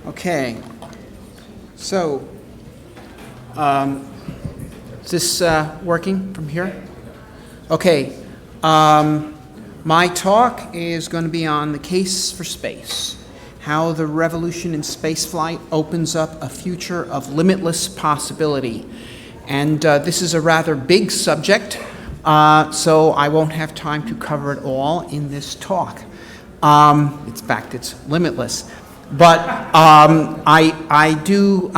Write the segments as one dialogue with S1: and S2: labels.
S1: Okay, so is this working from here? Okay, my talk is going to be on the case for space, how the revolution in spaceflight opens up a future of limitless possibility. And this is a rather big subject, so I won't have time to cover it all in this talk. In fact, it's limitless. But I do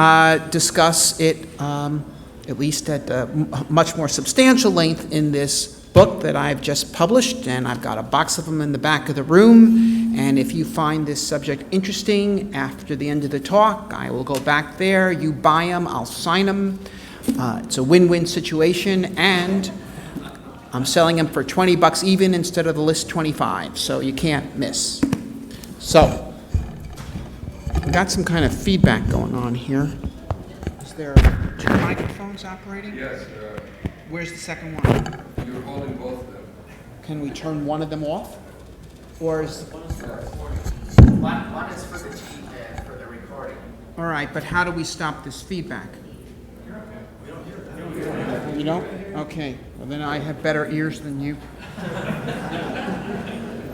S1: discuss it, at least at a much more substantial length, in this book that I've just published, and I've got a box of them in the back of the room. And if you find this subject interesting after the end of the talk, I will go back there, you buy them, I'll sign them. It's a win-win situation, and I'm selling them for $20 even instead of the list 25, so you can't miss. So, we got some kind of feedback going on here. Is there 2 microphones operating?
S2: Yes.
S1: Where's the second one?
S2: You're holding both of them.
S1: Can we turn one of them off? Or is...
S3: One is for the team and for the recording.
S1: All right, but how do we stop this feedback?
S3: We don't hear that.
S1: You don't? Okay. Well, then I have better ears than you.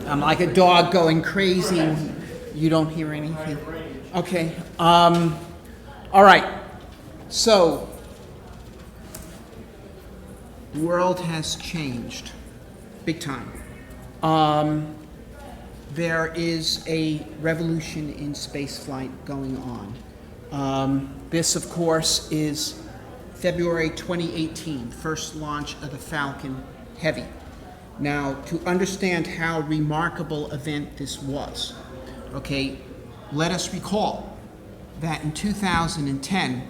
S1: I'm like a dog going crazy. You don't hear anything. Okay. All right. So, the world has changed big time. There is a revolution in spaceflight going on. This, of course, is February 2018, first launch of the Falcon Heavy. Now, to understand how remarkable event this was, okay, let us recall that in 2010,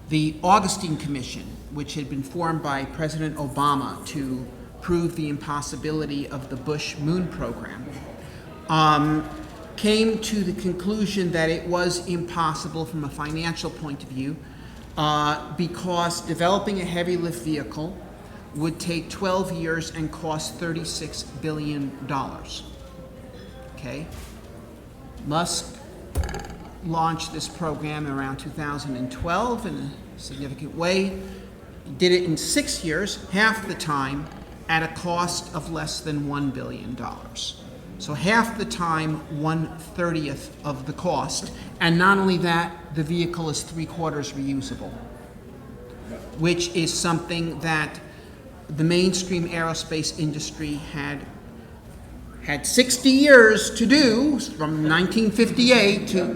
S1: the Augustine Commission, which had been formed by President Obama to prove the impossibility of the Bush moon program, came to the conclusion that it was impossible from a financial point of view because developing a heavy lift vehicle would take 12 years and cost $36 billion. Okay? Musk launched this program around 2012 in a significant way. He did it in 6 years, half the time, at a cost of less than $1 billion. So half the time, 1/30th of the cost. And not only that, the vehicle is 3/4 reusable, which is something that the mainstream aerospace industry had 60 years to do, from 1958 to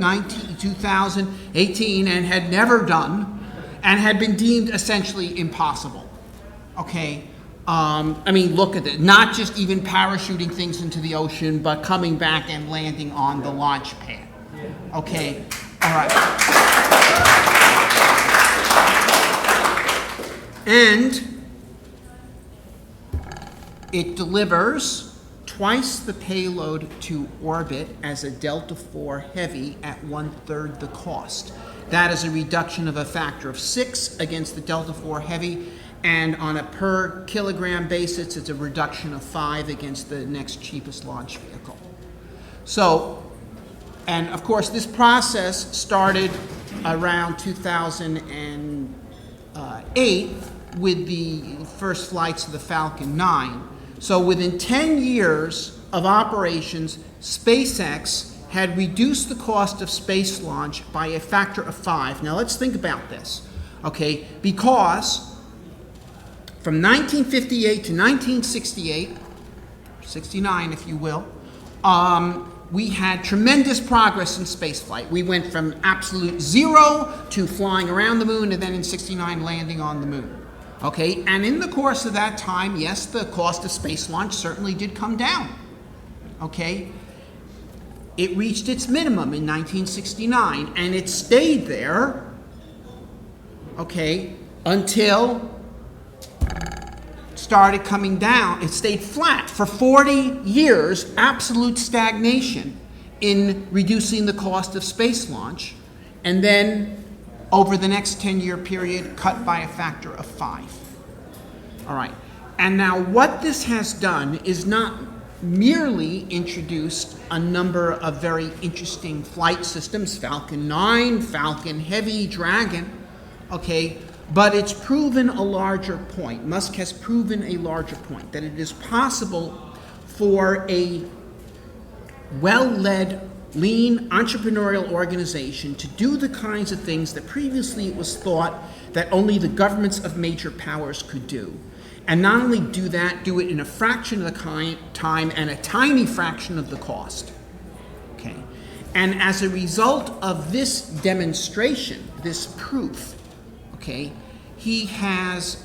S1: 2018, and had never done, and had been deemed essentially impossible. Okay, I mean, look at it. Not just even parachuting things into the ocean, but coming back and landing on the launch pad. Okay, all right. And it delivers twice the payload to orbit as a Delta IV Heavy at 1/3 the cost. That is a reduction of a factor of 6 against the Delta IV Heavy, and on a per kilogram basis, it's a reduction of 5 against the next cheapest launch vehicle. So, and of course, this process started around 2008 with the first flights of the Falcon 9. So within 10 years of operations, SpaceX had reduced the cost of space launch by a factor of 5. Now let's think about this, okay? Because from 1958 to 1968, 69 if you will, we had tremendous progress in spaceflight. We went from absolute zero to flying around the moon, and then in 69 landing on the moon. Okay, and in the course of that time, yes, the cost of space launch certainly did come down. Okay, it reached its minimum in 1969, and it stayed there, okay, until it started coming down. It stayed flat for 40 years, absolute stagnation in reducing the cost of space launch, and then over the next 10-year period, cut by a factor of 5. All right, and now what this has done is not merely introduced a number of very interesting flight systems, Falcon 9, Falcon Heavy, Dragon, okay, but it's proven a larger point. Musk has proven a larger point, that it is possible for a well-led, lean, entrepreneurial organization to do the kinds of things that previously it was thought that only the governments of major powers could do. And not only do that, do it in a fraction of the time and a tiny fraction of the cost. Okay? And as a result of this demonstration, this proof, okay, he has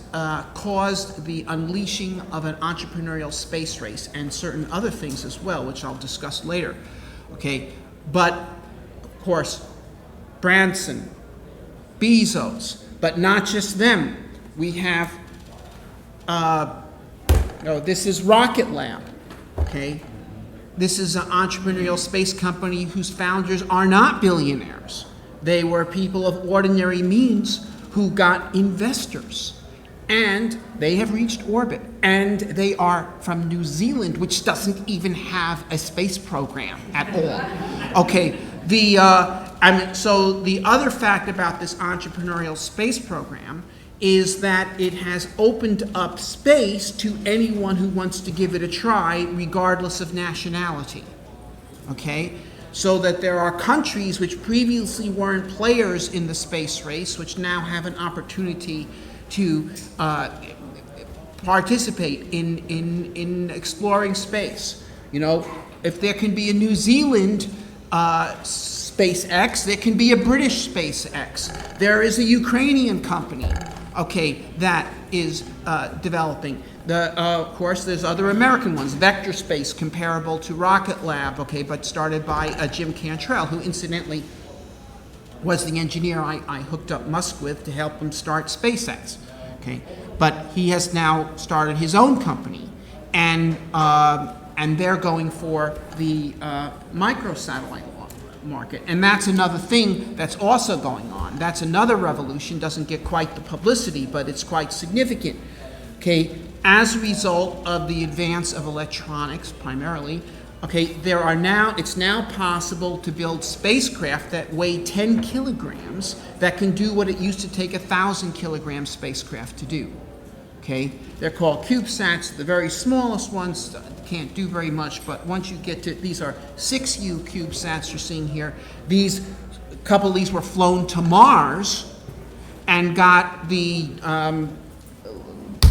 S1: caused the unleashing of an entrepreneurial space race and certain other things as well, which I'll discuss later. Okay? But, of course, Branson, Bezos, but not just them. We have this is Rocket Lab, okay? This is an entrepreneurial space company whose founders are not billionaires. They were people of ordinary means who got investors. And they have reached orbit. And they are from New Zealand, which doesn't even have a space program at all. Okay, so the other fact about this entrepreneurial space program is that it has opened up space to anyone who wants to give it a try, regardless of nationality. Okay? So that there are countries which previously weren't players in the space race, which now have an opportunity to participate in exploring space. You know, if there can be a New Zealand SpaceX, there can be a British SpaceX. There is a Ukrainian company, okay, that is developing. Of course, there's other American ones, Vector Space, comparable to Rocket Lab, okay, but started by Jim Cantrell, who incidentally was the engineer I hooked up Musk with to help him start SpaceX, okay. But he has now started his own company, and they're going for the microsatellite market. And that's another thing that's also going on. That's another revolution, doesn't get quite the publicity, but it's quite significant. Okay, as a result of the advance of electronics primarily, okay, it's now possible to build spacecraft that weigh 10 kilograms that can do what it used to take 1,000 kilogram spacecraft to do. Okay, they're called CubeSats. The very smallest ones can't do very much, but once you get to, these are 6U CubeSats you're seeing here. A couple of these were flown to Mars and got the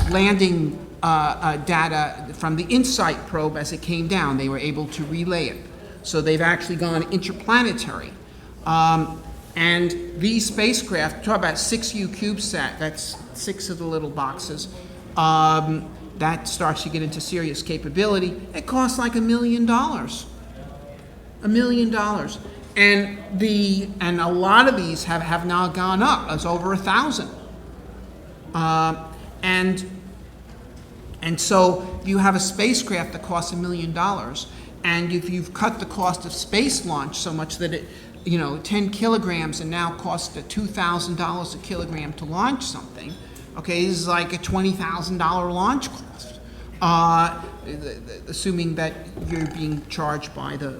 S1: landing data from the InSight probe as it came down. They were able to relay it. So they've actually gone interplanetary. And these spacecraft, talk about 6U CubeSat, that's 6 of the little boxes, that starts to get into serious capability. It costs like $1 million. $1 million. And a lot of these have now gone up. It's over 1,000. And so you have a spacecraft that costs $1 million, and if you've cut the cost of space launch so much that it, 10 kilograms and now costs $2,000 a kilogram to launch something, okay, this is like a $20,000 launch cost, assuming that you're being charged by the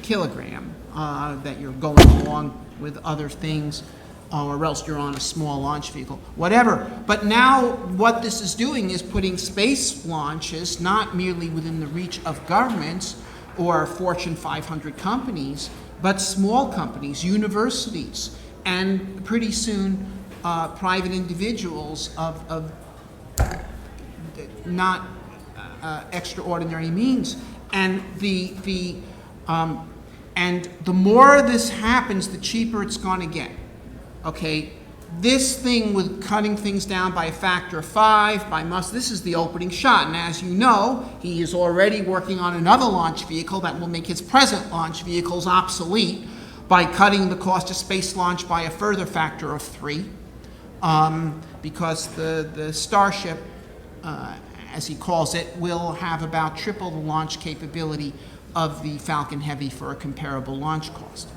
S1: kilogram, that you're going along with other things, or else you're on a small launch vehicle, whatever. But now what this is doing is putting space launches not merely within the reach of governments or Fortune 500 companies, but small companies, universities, and pretty soon private individuals of not extraordinary means. And the more this happens, the cheaper it's going to get. Okay, this thing with cutting things down by a factor of 5 by Musk, this is the opening shot. And as you know, he is already working on another launch vehicle that will make his present launch vehicles obsolete by cutting the cost of space launch by a further factor of 3. Because the Starship, as he calls it, will have about triple the launch capability of the Falcon Heavy for a comparable launch cost.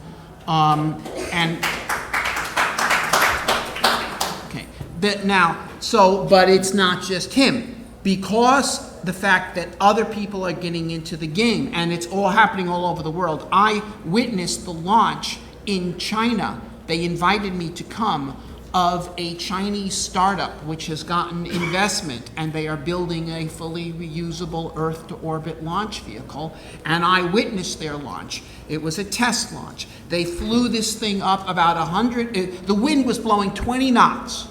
S1: But it's not just him. because the fact that other people are getting into the game, and it's all happening all over the world. I witnessed the launch in China. They invited me to come, of a Chinese startup which has gotten investment, and they are building a fully reusable Earth-to-orbit launch vehicle, and I witnessed their launch. It was a test launch. They flew this thing up about 100, the wind was blowing 20 knots.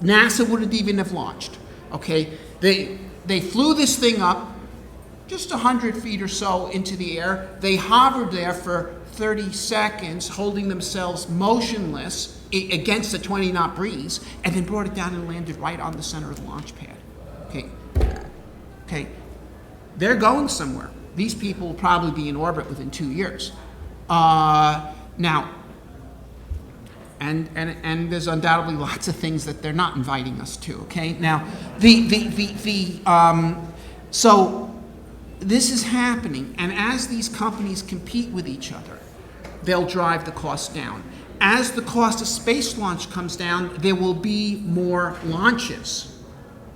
S1: NASA wouldn't even have launched, okay? They flew this thing up just 100 feet or so into the air. They hovered there for 30 seconds, holding themselves motionless against the 20-knot breeze, and then brought it down and landed right on the center of the launch pad. Okay. They're going somewhere. These people will probably be in orbit within 2 years. Now, and there's undoubtedly lots of things that they're not inviting us to. Okay. Now, so this is happening, and as these companies compete with each other, they'll drive the cost down. As the cost of space launch comes down, there will be more launches.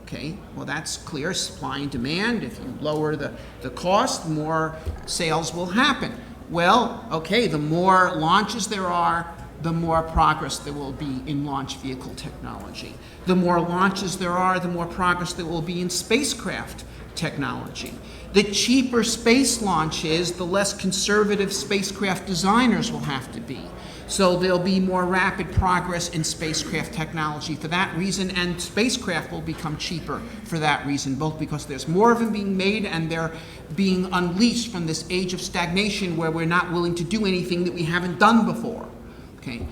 S1: Okay, well, that's clear, supply and demand. If you lower the cost, more sales will happen. Well, okay, the more launches there are, the more progress there will be in launch vehicle technology. The more launches there are, the more progress there will be in spacecraft technology. The cheaper space launch is, the less conservative spacecraft designers will have to be. So there'll be more rapid progress in spacecraft technology for that reason, and spacecraft will become cheaper for that reason, both because there's more of them being made and they're being unleashed from this age of stagnation where we're not willing to do anything that we haven't done before. Okay,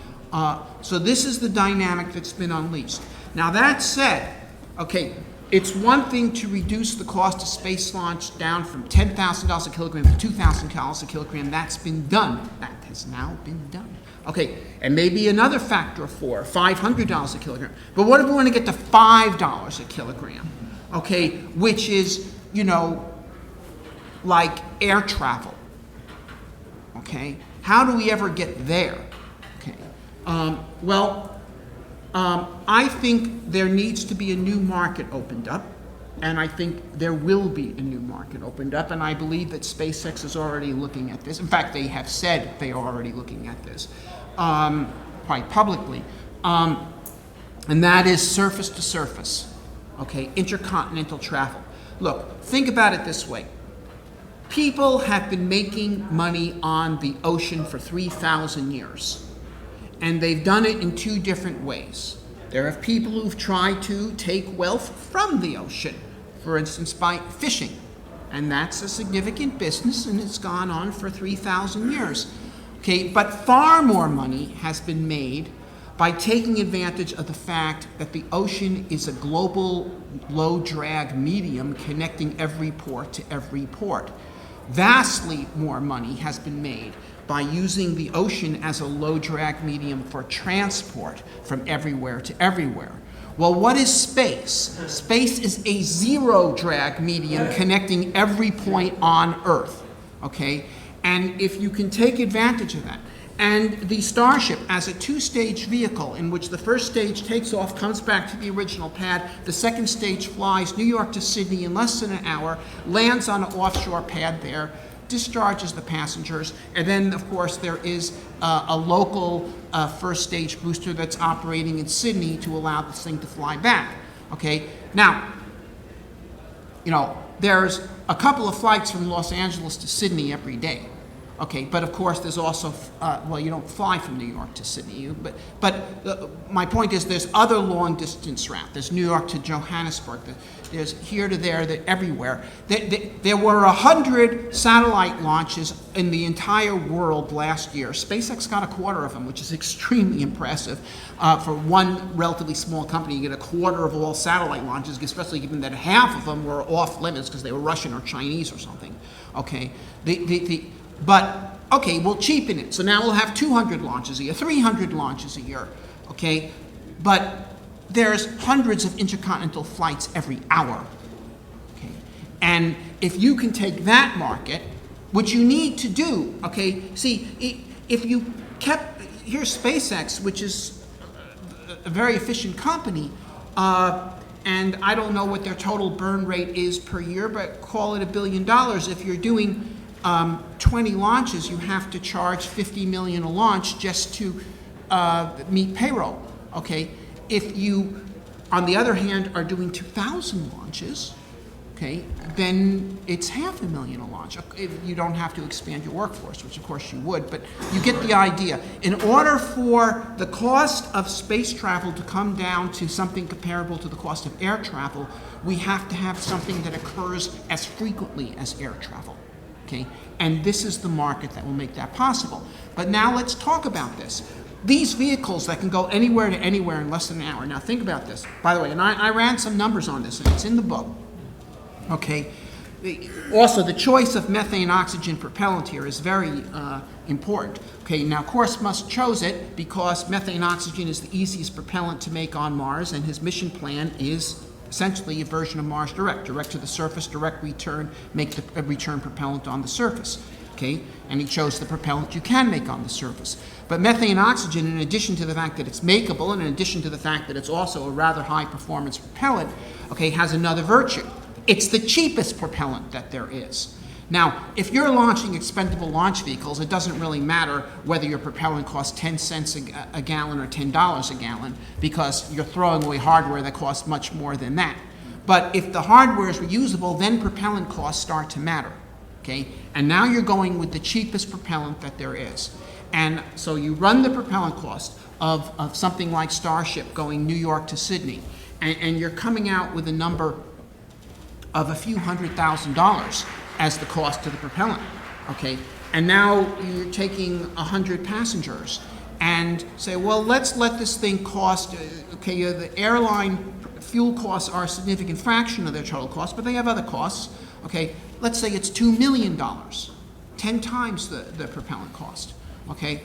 S1: so this is the dynamic that's been unleashed. Now that said, okay, it's one thing to reduce the cost of space launch down from $10,000 a kilogram to $2,000 a kilogram. That's been done. That has now been done. Okay, and maybe another factor of 4, $500 a kilogram. But what if we want to get to $5 a kilogram? Okay, which is, you know, like air travel. Okay, how do we ever get there? Okay, I think there needs to be a new market opened up, and I think there will be a new market opened up, and I believe that SpaceX is already looking at this. In fact, they have said they are already looking at this quite publicly, and that is surface to surface, okay, intercontinental travel. Look, think about it this way. People have been making money on the ocean for 3,000 years. And they've done it in 2 different ways. There are people who've tried to take wealth from the ocean, for instance, by fishing. And that's a significant business, and it's gone on for 3,000 years. Okay, but far more money has been made by taking advantage of the fact that the ocean is a global low-drag medium connecting every port to every port. Vastly more money has been made by using the ocean as a low-drag medium for transport from everywhere to everywhere. Well, what is space? Space is a zero-drag medium connecting every point on Earth, okay? And if you can take advantage of that, and the Starship as a 2-stage vehicle in which the first stage takes off, comes back to the original pad, the second stage flies New York to Sydney in less than an hour, lands on an offshore pad there, discharges the passengers, and then, of course, there is a local first stage booster that's operating in Sydney to allow this thing to fly back. Okay, now, you know, there's a couple of flights from Los Angeles to Sydney every day. Okay, but of course there's also, well, you don't fly from New York to Sydney, but my point is there's other long distance routes. There's New York to Johannesburg, there's here to there, everywhere. There were 100 satellite launches in the entire world last year. SpaceX got a quarter of them, which is extremely impressive. For one relatively small company, you get a quarter of all satellite launches, especially given that half of them were off limits because they were Russian or Chinese or something. Okay, but, okay, we'll cheapen it. So now we'll have 200 launches a year, 300 launches a year, okay? But there's hundreds of intercontinental flights every hour, okay? And if you can take that market, what you need to do, okay, see, if you kept, here's SpaceX, which is a very efficient company, and I don't know what their total burn rate is per year, but call it $1 billion. If you're doing 20 launches, you have to charge $50 million a launch just to meet payroll. Okay, if you, on the other hand, are doing 2,000 launches, okay, then it's $500,000 a launch. You don't have to expand your workforce, which of course you would, but you get the idea. In order for the cost of space travel to come down to something comparable to the cost of air travel, we have to have something that occurs as frequently as air travel. Okay? And this is the market that will make that possible. But now let's talk about this. These vehicles that can go anywhere to anywhere in less than an hour. Now think about this. By the way, and I ran some numbers on this, and it's in the book. Okay. Also, the choice of methane oxygen propellant here is very important. Okay. Now, of course, Musk chose it because methane oxygen is the easiest propellant to make on Mars, and his mission plan is essentially a version of Mars Direct to the surface, direct return, make the return propellant on the surface. Okay, and he chose the propellant you can make on the surface. But methane oxygen, in addition to the fact that it's makeable, and in addition to the fact that it's also a rather high performance propellant, okay, has another virtue. It's the cheapest propellant that there is. Now, if you're launching expendable launch vehicles, it doesn't really matter whether your propellant costs 10 cents a gallon or $10 a gallon, because you're throwing away hardware that costs much more than that. But if the hardware is reusable, then propellant costs start to matter. Okay? And now you're going with the cheapest propellant that there is. And so you run the propellant cost of something like Starship going New York to Sydney, and you're coming out with a number of a few $100,000 as the cost of the propellant. Okay? And now you're taking 100 passengers and say, well, let's let this thing cost, okay, the airline fuel costs are a significant fraction of their total cost, but they have other costs. Okay, let's say it's $2 million, 10 times the propellant cost. Okay,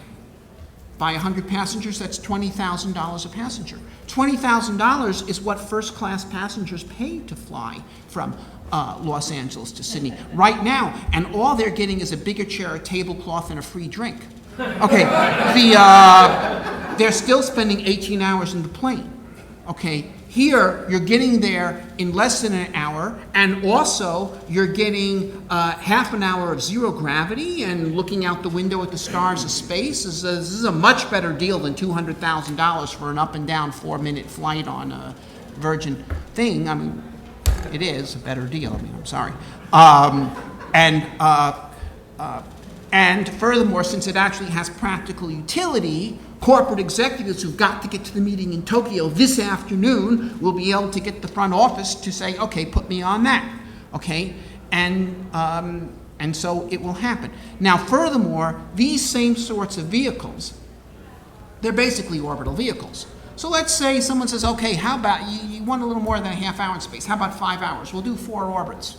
S1: by 100 passengers, that's $20,000 a passenger. $20,000 is what first-class passengers pay to fly from Los Angeles to Sydney right now, and all they're getting is a bigger chair, a tablecloth, and a free drink. Okay, they're still spending 18 hours in the plane. Okay. Here, you're getting there in less than an hour, and also you're getting half an hour of zero gravity and looking out the window at the stars of space. This is a much better deal than $200,000 for an up and down 4-minute flight on a Virgin thing. I mean, it is a better deal. I mean, I'm sorry. And furthermore, since it actually has practical utility, corporate executives who've got to get to the meeting in Tokyo this afternoon will be able to get the front office to say, okay, put me on that, okay? And so it will happen. Now, furthermore, these same sorts of vehicles, they're basically orbital vehicles. So let's say someone says, okay, how about, you want a little more than a half hour in space. How about 5 hours? We'll do 4 orbits,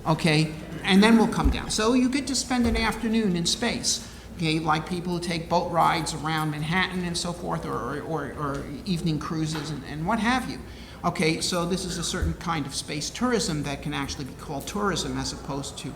S1: okay? And then we'll come down. So you get to spend an afternoon in space. Okay, like people who take boat rides around Manhattan and so forth, or evening cruises and what have you. Okay, so this is a certain kind of space tourism that can actually be called tourism as opposed to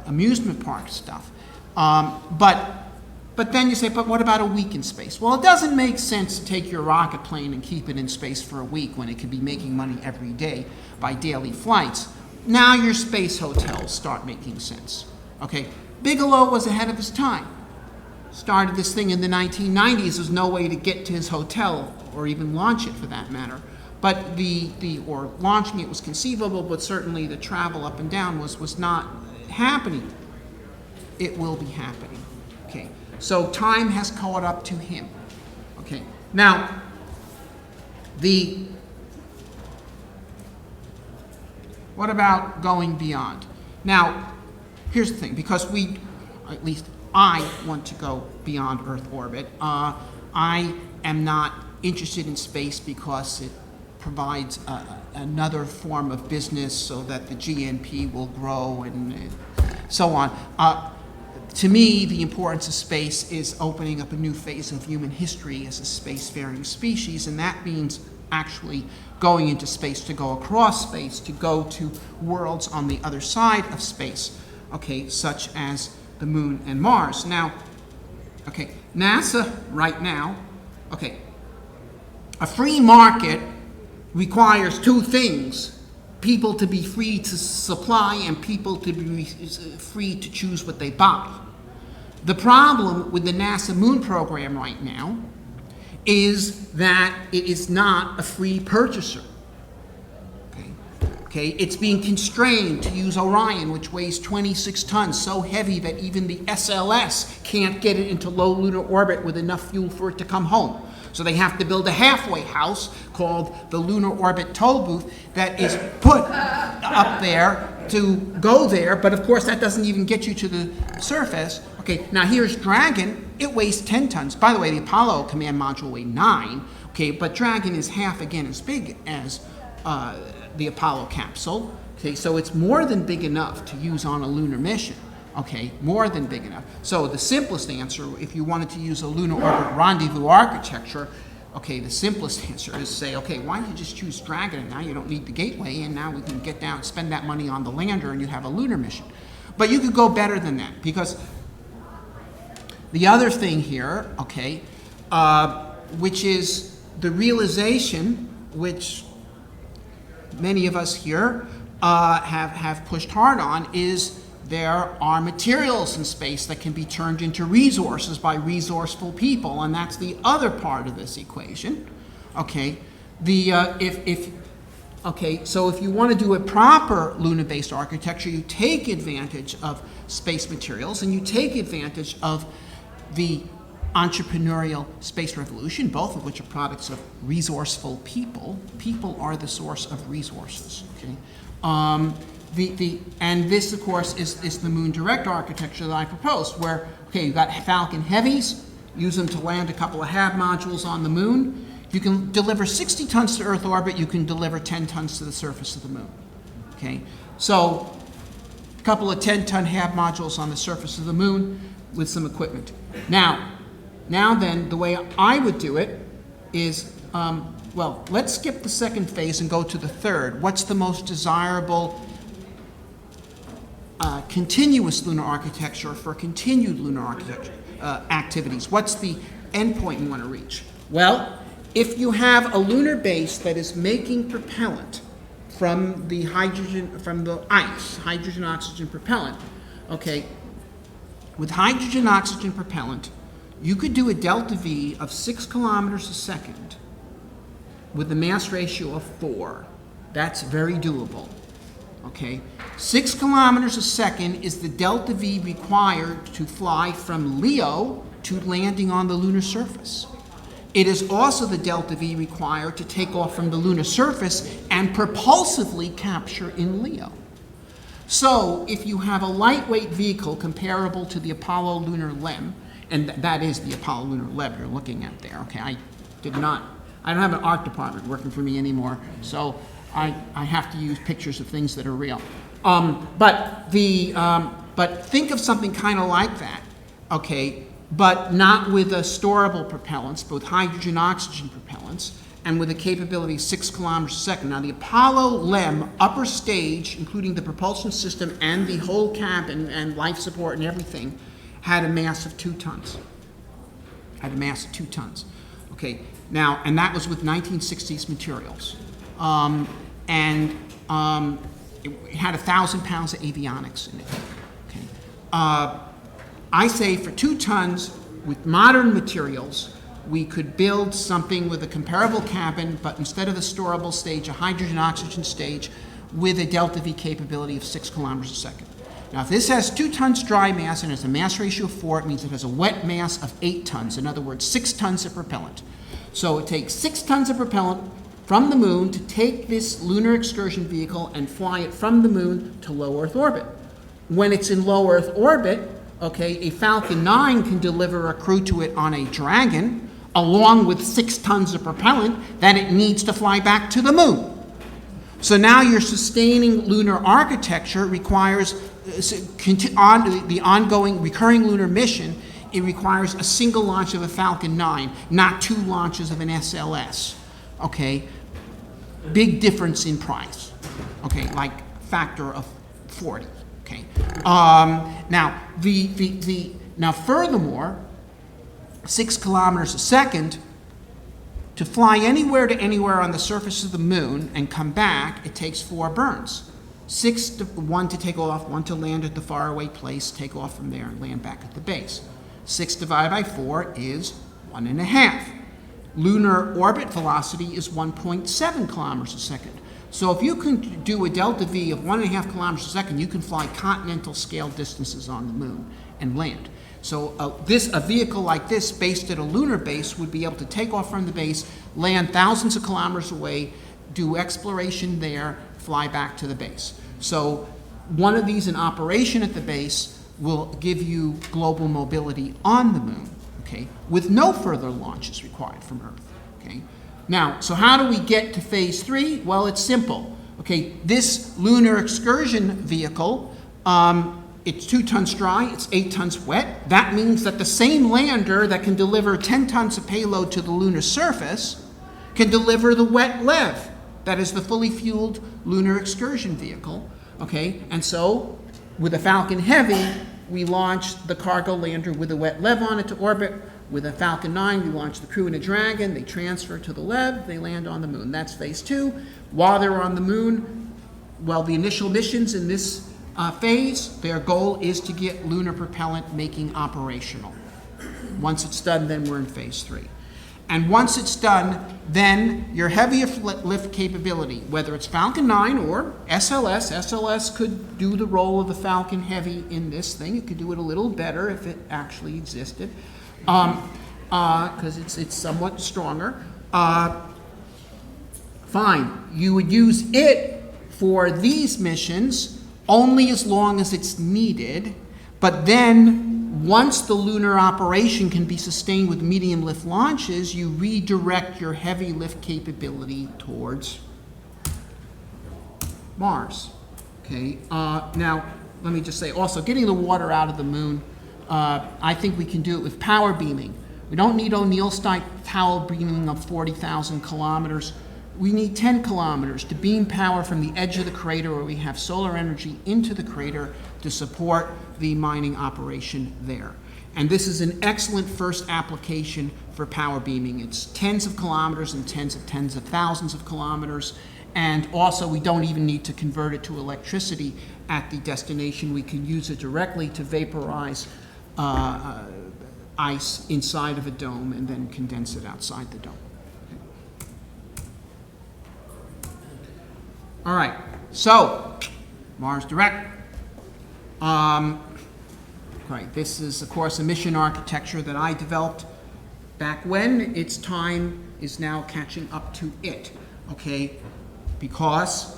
S1: amusement park stuff. But then you say, but what about a week in space? Well, it doesn't make sense to take your rocket plane and keep it in space for a week when it could be making money every day by daily flights. Now your space hotels start making sense. Okay. Bigelow was ahead of his time. Started this thing in the 1990s. There's no way to get to his hotel or even launch it for that matter. But or launching it was conceivable, but certainly the travel up and down was not happening. It will be happening. Okay. So time has caught up to him. Okay. Now, what about going beyond? Now, here's the thing, because at least I want to go beyond Earth orbit. I am not interested in space because it provides another form of business so that the GNP will grow and so on. To me, the importance of space is opening up a new phase of human history as a spacefaring species, and that means actually going into space, to go across space, to go to worlds on the other side of space. Okay, such as the moon and Mars. Now, okay, NASA right now, okay, a free market requires two things: people to be free to supply and people to be free to choose what they buy. The problem with the NASA moon program right now is that it is not a free purchaser. Okay, it's being constrained to use Orion, which weighs 26 tons, so heavy that even the SLS can't get it into low lunar orbit with enough fuel for it to come home. So they have to build a halfway house called the Lunar Orbit Toll Booth that is put up there to go there, but of course that doesn't even get you to the surface. Okay, now here's Dragon. It weighs 10 tons. By the way, the Apollo command module weighed 9, okay, but Dragon is half again as big as the Apollo capsule. Okay, so it's more than big enough to use on a lunar mission. Okay, more than big enough. So the simplest answer, if you wanted to use a lunar orbit rendezvous architecture, okay, the simplest answer is say, okay, why don't you just choose Dragon, and now you don't need the gateway, and now we can get down, spend that money on the lander, and you have a lunar mission. But you could go better than that, because the other thing here, okay, which is the realization, which many of us here have pushed hard on, is there are materials in space that can be turned into resources by resourceful people, and that's the other part of this equation. Okay, so if you want to do a proper lunar-based architecture, you take advantage of space materials and you take advantage of the entrepreneurial space revolution, both of which are products of resourceful people. People are the source of resources. Okay. And this, of course, is the Moon Direct architecture that I proposed, where, okay, you've got Falcon Heavies, use them to land a couple of HAB modules on the Moon. You can deliver 60 tons to Earth orbit, you can deliver 10 tons to the surface of the Moon. Okay, so a couple of 10-ton HAB modules on the surface of the Moon with some equipment. Now then, the way I would do it is, well, let's skip the second phase and go to the third. What's the most desirable continuous lunar architecture for continued lunar architecture activities? What's the endpoint you want to reach? Well, if you have a lunar base that is making propellant from the hydrogen, from the ice, hydrogen-oxygen propellant, okay, with hydrogen-oxygen propellant, you could do a delta V of 6 kilometers a second with a mass ratio of 4. That's very doable. Okay, 6 kilometers a second is the delta V required to fly from Leo to landing on the lunar surface. It is also the delta V required to take off from the lunar surface and propulsively capture in Leo. So if you have a lightweight vehicle comparable to the Apollo lunar LEM, and that is the Apollo lunar LEM you're looking at there, okay, I don't have an art department working for me anymore, so I have to use pictures of things that are real. But think of something kind of like that, okay, but not with a storable propellants, but with hydrogen-oxygen propellants, and with a capability of 6 kilometers a second. Now, the Apollo LEM upper stage, including the propulsion system and the whole cabin and life support and everything, had a mass of 2 tons. Okay, now, and that was with 1960s materials. It had 1,000 pounds of avionics in it. Okay. I say for 2 tons with modern materials, we could build something with a comparable cabin, but instead of the storable stage, a hydrogen-oxygen stage with a delta V capability of 6 kilometers a second. Now, if this has 2 tons dry mass and has a mass ratio of 4, it means it has a wet mass of 8 tons. In other words, 6 tons of propellant. So it takes 6 tons of propellant from the Moon to take this lunar excursion vehicle and fly it from the Moon to low Earth orbit. When it's in low Earth orbit, okay, a Falcon 9 can deliver a crew to it on a Dragon, along with 6 tons of propellant that it needs to fly back to the Moon. So now your sustaining lunar architecture requires the ongoing recurring lunar mission. It requires a single launch of a Falcon 9, not 2 launches of an SLS. Okay, big difference in price. Okay, like factor of 40. Okay. Now now furthermore, 6 kilometers a second To fly anywhere to anywhere on the surface of the moon and come back, it takes 4 burns. 1 to take off, 1 to land at the faraway place, take off from there and land back at the base. 6 divided by 4 is 1.5. Lunar orbit velocity is 1.7 kilometers a second. So if you can do a delta V of 1.5 kilometers a second, you can fly continental scale distances on the moon and land. So a vehicle like this, based at a lunar base, would be able to take off from the base, land thousands of kilometers away, do exploration there, fly back to the base. So one of these in operation at the base will give you global mobility on the moon, okay, with no further launches required from Earth, okay? Now, so how do we get to phase 3? Well, it's simple, okay? This lunar excursion vehicle, it's 2 tons dry, it's 8 tons wet. That means that the same lander that can deliver 10 tons of payload to the lunar surface can deliver the wet LEV. That is the fully fueled lunar excursion vehicle, okay? And so, with a Falcon Heavy, we launched the cargo lander with a wet LEV on it to orbit. With a Falcon 9, we launched the Crew and a Dragon. They transfer to the LEV, they land on the moon. That's phase 2. While they're on the moon, well, the initial missions in this phase, their goal is to get lunar propellant making operational. Once it's done, then we're in phase 3. And once it's done, then your heavier lift capability, whether it's Falcon 9 or SLS could do the role of the Falcon Heavy in this thing. It could do it a little better if it actually existed, because it's somewhat stronger. Fine, you would use it for these missions only as long as it's needed, but then once the lunar operation can be sustained with medium lift launches, you redirect your heavy lift capability towards Mars. Okay. Now, let me just say also, getting the water out of the moon, I think we can do it with power beaming. We don't need O'Neill-style power beaming of 40,000 kilometers. We need 10 kilometers to beam power from the edge of the crater where we have solar energy into the crater to support the mining operation there. And this is an excellent first application for power beaming. It's tens of kilometers and tens of thousands of kilometers. And also, we don't even need to convert it to electricity at the destination. We can use it directly to vaporize ice inside of a dome and then condense it outside the dome. All right, so Mars Direct. Right, this is, of course, a mission architecture that I developed back when. Its time is now catching up to it, okay? Because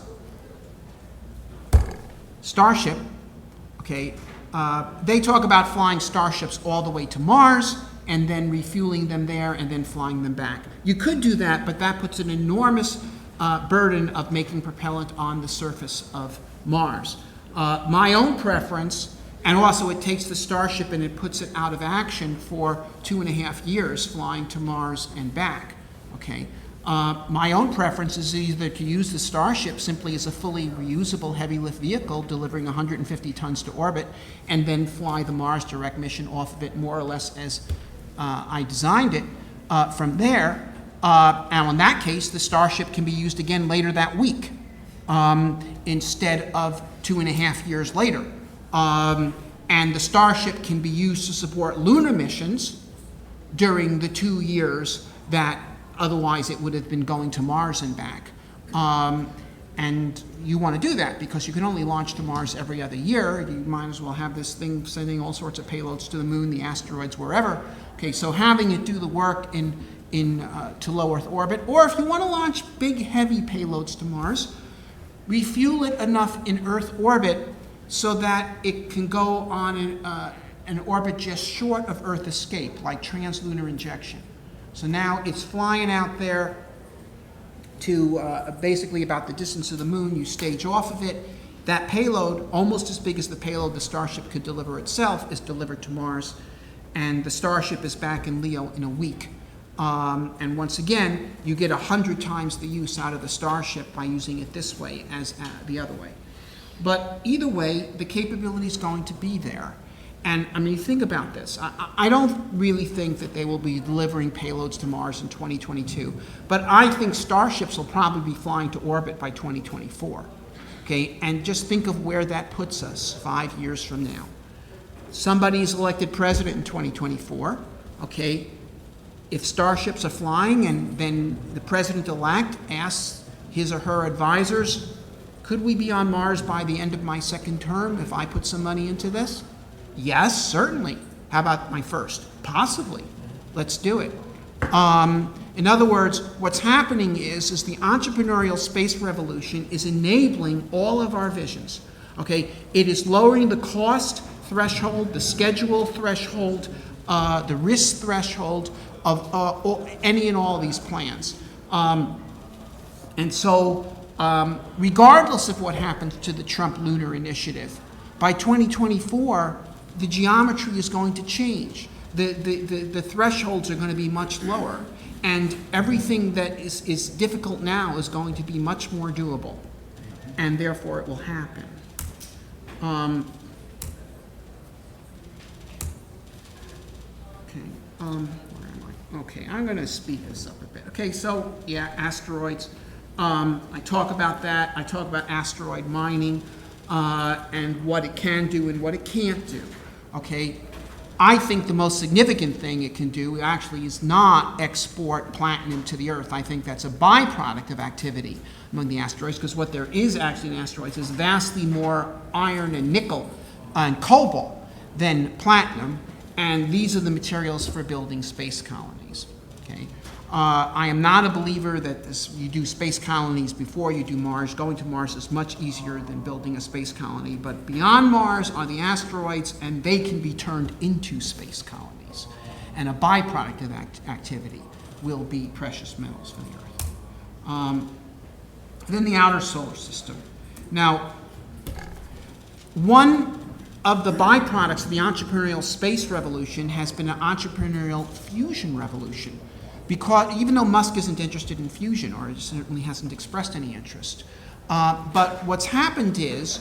S1: Starship, okay, they talk about flying Starships all the way to Mars and then refueling them there and then flying them back. You could do that, but that puts an enormous burden of making propellant on the surface of Mars. My own preference, and also it takes the Starship and it puts it out of action for 2.5 years flying to Mars and back, okay? My own preference is either to use the Starship simply as a fully reusable heavy lift vehicle delivering 150 tons to orbit and then fly the Mars Direct mission off of it more or less as I designed it from there. Now, in that case, the Starship can be used again later that week instead of 2.5 years later. And the Starship can be used to support lunar missions during the 2 years that otherwise it would have been going to Mars and back. And you want to do that because you can only launch to Mars every other year. You might as well have this thing sending all sorts of payloads to the moon, the asteroids, wherever. Okay, so having it do the work to low Earth orbit, or if you want to launch big, heavy payloads to Mars, refuel it enough in Earth orbit so that it can go on an orbit just short of Earth escape, like translunar injection. So now it's flying out there to basically about the distance of the moon. You stage off of it. That payload, almost as big as the payload the Starship could deliver itself, is delivered to Mars, and the Starship is back in LEO in a week. And once again, you get 100 times the use out of the Starship by using it this way as the other way. But either way, the capability is going to be there. And I mean, think about this. I don't really think that they will be delivering payloads to Mars in 2022, but I think starships will probably be flying to orbit by 2024. Okay, and just think of where that puts us 5 years from now. Somebody is elected president in 2024. Okay, if starships are flying, and then the president-elect asks his or her advisors, could we be on Mars by the end of my second term if I put some money into this? Yes, certainly. How about my first? Possibly. Let's do it. In other words, what's happening is the entrepreneurial space revolution is enabling all of our visions. Okay, it is lowering the cost threshold, the schedule threshold, the risk threshold of any and all of these plans. And so, regardless of what happens to the Trump lunar initiative, by 2024, the geometry is going to change. The thresholds are going to be much lower. And everything that is difficult now is going to be much more doable. And therefore, it will happen. Where am I? Okay, I'm going to speed this up a bit. Okay, so, yeah, asteroids. I talk about that. I talk about asteroid mining and what it can do and what it can't do. Okay, I think the most significant thing it can do actually is not export platinum to the Earth. I think that's a byproduct of activity among the asteroids, because what there is actually in asteroids is vastly more iron and nickel and cobalt than platinum, and these are the materials for building space colonies. Okay. I am not a believer that you do space colonies before you do Mars. Going to Mars is much easier than building a space colony, but beyond Mars are the asteroids, and they can be turned into space colonies. And a byproduct of that activity will be precious metals for the Earth. Then the outer solar system. Now, one of the byproducts of the entrepreneurial space revolution has been an entrepreneurial fusion revolution. Because even though Musk isn't interested in fusion, or certainly hasn't expressed any interest, but what's happened is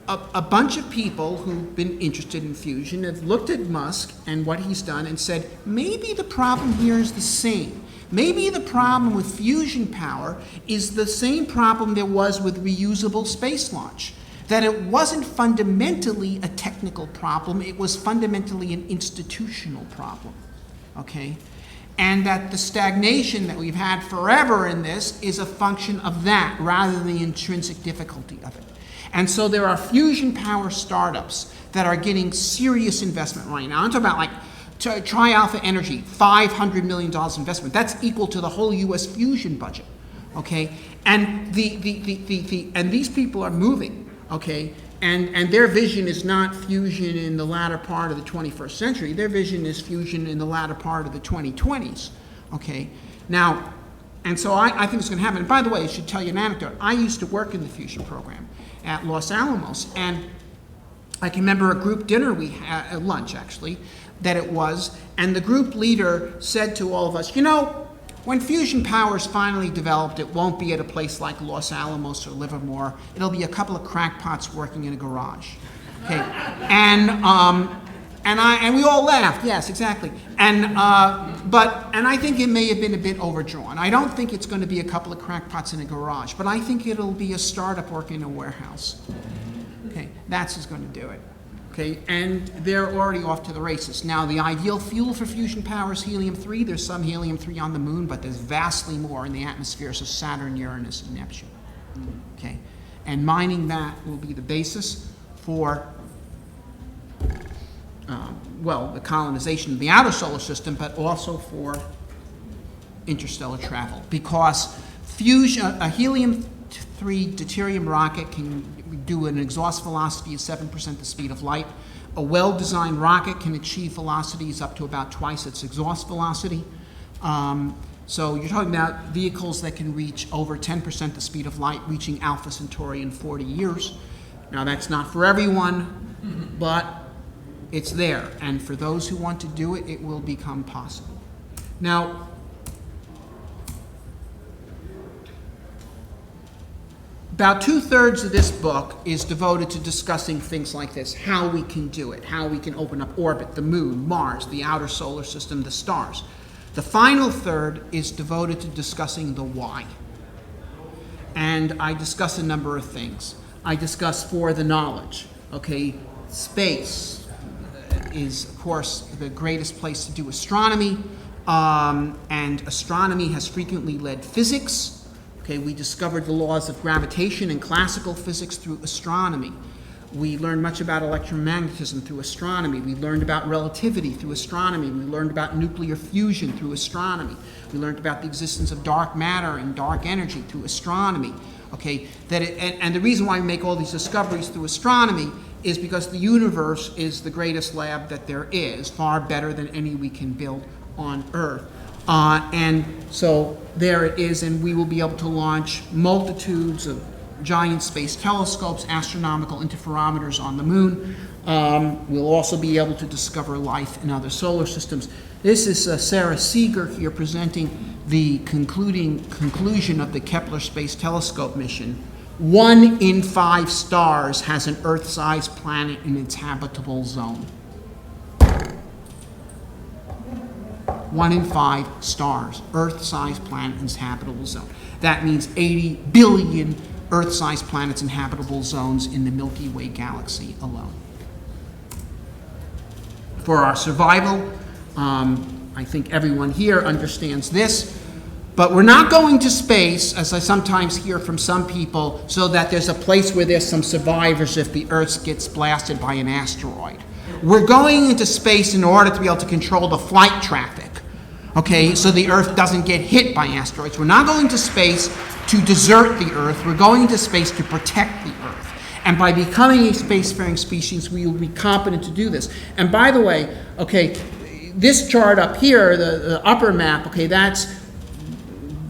S1: a bunch of people who've been interested in fusion have looked at Musk and what he's done and said, maybe the problem here is the same. Maybe the problem with fusion power is the same problem there was with reusable space launch. That it wasn't fundamentally a technical problem, it was fundamentally an institutional problem. Okay? And that the stagnation that we've had forever in this is a function of that rather than the intrinsic difficulty of it. And so there are fusion power startups that are getting serious investment right now. I'm talking about like Tri-Alpha Energy, $500 million investment. That's equal to the whole US fusion budget. Okay? And and these people are moving, okay? And their vision is not fusion in the latter part of the 21st century. Their vision is fusion in the latter part of the 2020s, okay? Now, and so I think it's going to happen. And by the way, I should tell you an anecdote. I used to work in the fusion program at Los Alamos, and I can remember a group dinner we had, lunch actually, that it was, and the group leader said to all of us, you know, when fusion power is finally developed, it won't be at a place like Los Alamos or Livermore. It'll be a couple of crackpots working in a garage. Okay, and we all laughed. Yes, exactly. And I think it may have been a bit overdrawn. I don't think it's going to be a couple of crackpots in a garage, but I think it'll be a startup working in a warehouse. Okay, that's who's going to do it. Okay, and they're already off to the races. Now, the ideal fuel for fusion power is helium-3. There's some helium-3 on the moon, but there's vastly more in the atmospheres of Saturn, Uranus, and Neptune. Okay, and mining that will be the basis for, the colonization of the outer solar system, but also for interstellar travel. Because fusion, a helium-3 deuterium rocket can do an exhaust velocity of 7% the speed of light. A well-designed rocket can achieve velocities up to about twice its exhaust velocity. So you're talking about vehicles that can reach over 10% the speed of light, reaching Alpha Centauri in 40 years. Now that's not for everyone, but it's there. And for those who want to do it, it will become possible. Now, About 2/3 of this book is devoted to discussing things like this, how we can do it, how we can open up orbit, the moon, Mars, the outer solar system, the stars. The final third is devoted to discussing the why. And I discuss a number of things. I discuss for the knowledge, okay, space is, of course, the greatest place to do astronomy, and astronomy has frequently led physics. Okay, we discovered the laws of gravitation and classical physics through astronomy. We learned much about electromagnetism through astronomy. We learned about relativity through astronomy. We learned about nuclear fusion through astronomy. We learned about the existence of dark matter and dark energy through astronomy. Okay, and the reason why we make all these discoveries through astronomy is because the universe is the greatest lab that there is, far better than any we can build on Earth. And so there it is, and we will be able to launch multitudes of giant space telescopes, astronomical interferometers on the moon. We'll also be able to discover life in other solar systems. This is Sarah Seeger here presenting the conclusion of the Kepler Space Telescope mission. 1 in 5 stars has an Earth-sized planet in its habitable zone. 1 in 5 stars, Earth-sized planet in its habitable zone. That means 80 billion Earth-sized planets in habitable zones in the Milky Way galaxy alone. For our survival, I think everyone here understands this, but we're not going to space, as I sometimes hear from some people, so that there's a place where there's some survivors if the Earth gets blasted by an asteroid. We're going into space in order to be able to control the flight traffic, okay, so the Earth doesn't get hit by asteroids. We're not going to space to desert the Earth. We're going to space to protect the Earth. And by becoming a spacefaring species, we will be competent to do this. And by the way, okay, this chart up here, the upper map, okay, that's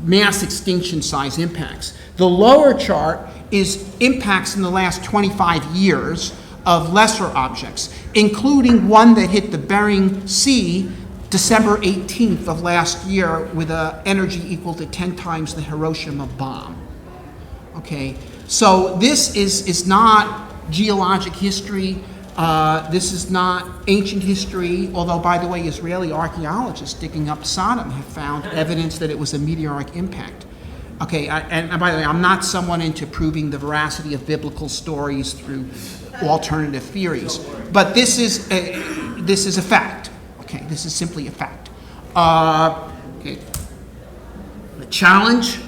S1: mass extinction size impacts. The lower chart is impacts in the last 25 years of lesser objects, including one that hit the Bering Sea December 18th of last year with an energy equal to 10 times the Hiroshima bomb. Okay, so this is not geologic history. This is not ancient history, although, by the way, Israeli archaeologists digging up Sodom have found evidence that it was a meteoric impact. Okay, and by the way, I'm not someone into proving the veracity of biblical stories through alternative theories, but this is a fact. Okay, this is simply a fact. Okay. The challenge,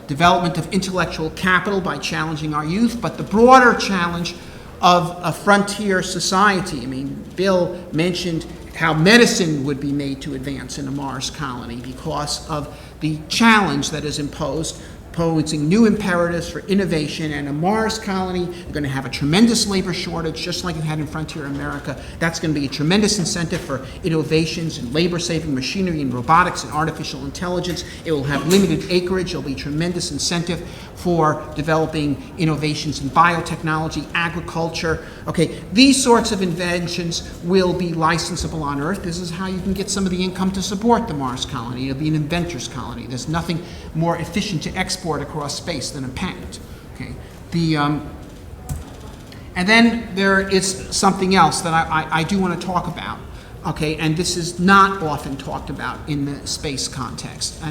S1: development of intellectual capital by challenging our youth, but the broader challenge of a frontier society. I mean, Bill mentioned how medicine would be made to advance in a Mars colony because of the challenge that is imposed, posing new imperatives for innovation. And a Mars colony, you're going to have a tremendous labor shortage, just like you had in Frontier America. That's going to be a tremendous incentive for innovations in labor-saving machinery and robotics and artificial intelligence. It will have limited acreage. It'll be tremendous incentive for developing innovations in biotechnology, agriculture. Okay, these sorts of inventions will be licensable on Earth. This is how you can get some of the income to support the Mars colony. It'll be an inventor's colony. There's nothing more efficient to export across space than a patent. Okay, and then there is something else that I do want to talk about. Okay, and this is not often talked about in the space context,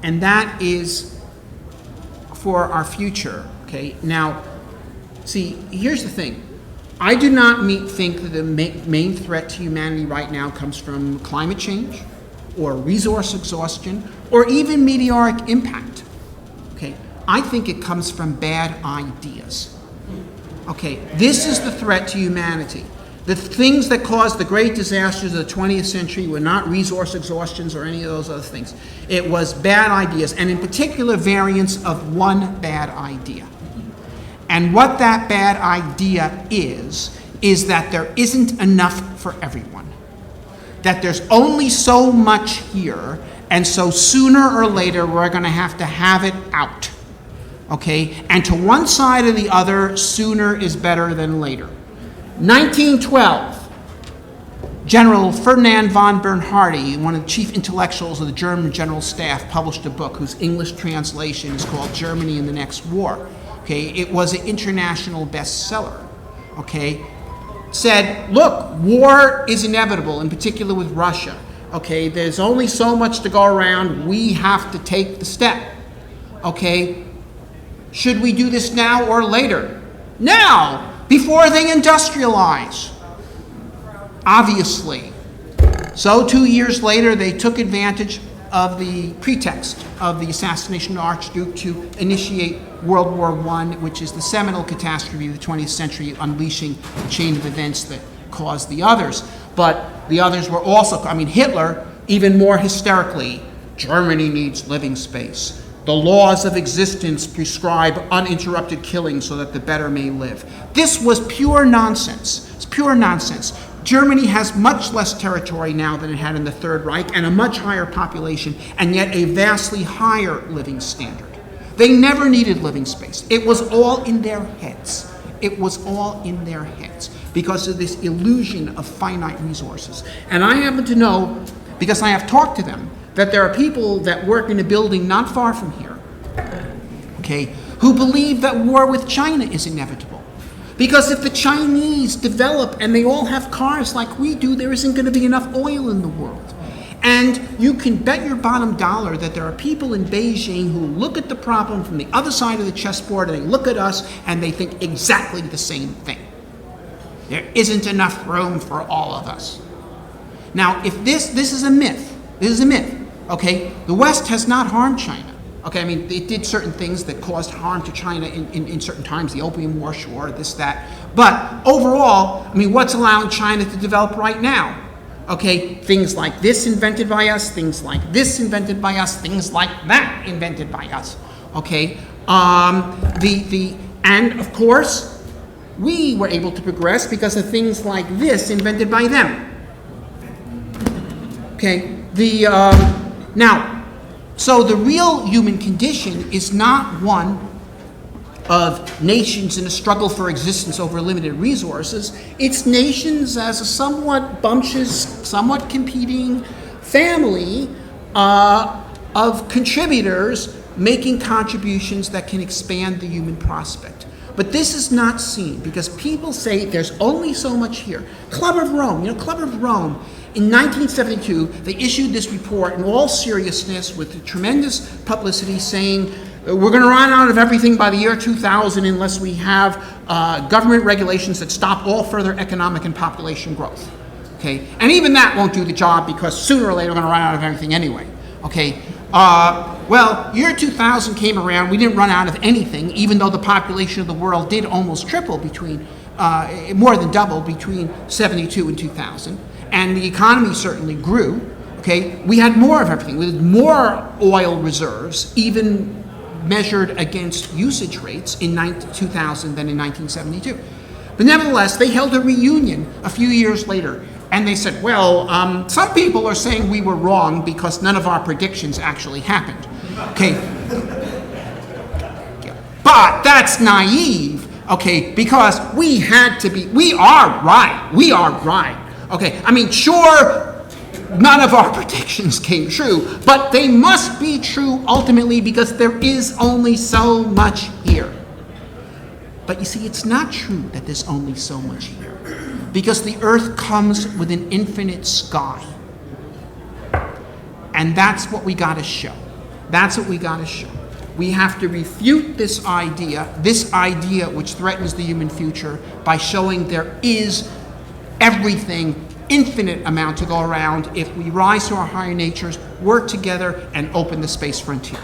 S1: and that is for our future. Okay, now, see, here's the thing. I do not think that the main threat to humanity right now comes from climate change, or resource exhaustion, or even meteoric impact. Okay, I think it comes from bad ideas. Okay, this is the threat to humanity. The things that caused the great disasters of the 20th century were not resource exhaustions or any of those other things. It was bad ideas, and in particular variants of one bad idea. And what that bad idea is that there isn't enough for everyone. That there's only so much here, and so sooner or later we're going to have it out. Okay? And to one side or the other, sooner is better than later. 1912, General Ferdinand von Bernhardi, one of the chief intellectuals of the German General Staff, published a book whose English translation is called Germany in the Next War. Okay, it was an international bestseller. Okay, said, look, war is inevitable, in particular with Russia. Okay, there's only so much to go around. We have to take the step. Okay, should we do this now or later? Now, before they industrialize. Obviously. So 2 years later, they took advantage of the pretext of the assassination of the Archduke to initiate World War I, which is the seminal catastrophe of the 20th century, unleashing a chain of events that caused the others. But the others were also, Hitler, even more hysterically, Germany needs living space. The laws of existence prescribe uninterrupted killing so that the better may live. This was pure nonsense. It's pure nonsense. Germany has much less territory now than it had in the Third Reich and a much higher population, and yet a vastly higher living standard. They never needed living space. It was all in their heads. It was all in their heads because of this illusion of finite resources. And I happen to know, because I have talked to them, that there are people that work in a building not far from here, okay, who believe that war with China is inevitable. Because if the Chinese develop and they all have cars like we do, there isn't going to be enough oil in the world. And you can bet your bottom dollar that there are people in Beijing who look at the problem from the other side of the chessboard and they look at us and they think exactly the same thing. There isn't enough room for all of us. Now, if this is a myth, okay? The West has not harmed China. Okay, it did certain things that caused harm to China in certain times, the Opium War, sure, this, that. But overall, what's allowing China to develop right now? Okay, things like this invented by us, things like this invented by us, things like that invented by us. Okay, and of course, we were able to progress because of things like this invented by them. Okay, so the real human condition is not one of nations in a struggle for existence over limited resources. It's nations as a somewhat bumptious, somewhat competing family of contributors making contributions that can expand the human prospect. But this is not seen because people say there's only so much here. Club of Rome, in 1972, they issued this report in all seriousness with tremendous publicity saying we're going to run out of everything by the year 2000 unless we have government regulations that stop all further economic and population growth. Okay, and even that won't do the job because sooner or later we're going to run out of everything anyway. Okay, well, year 2000 came around, we didn't run out of anything, even though the population of the world did almost triple between, more than double between 72 and 2000. And the economy certainly grew, okay? We had more of everything. We had more oil reserves, even measured against usage rates in 2000 than in 1972. But nevertheless, they held a reunion a few years later, and they said, well, some people are saying we were wrong because none of our predictions actually happened, okay? But that's naive, okay, because we are right. Okay, sure, none of our predictions came true, but they must be true ultimately because there is only so much here. But you see, it's not true that there's only so much here because the earth comes with an infinite sky. And that's what we got to show. We have to refute this idea which threatens the human future by showing there is everything, infinite amount to go around if we rise to our higher natures, work together, and open the space frontier.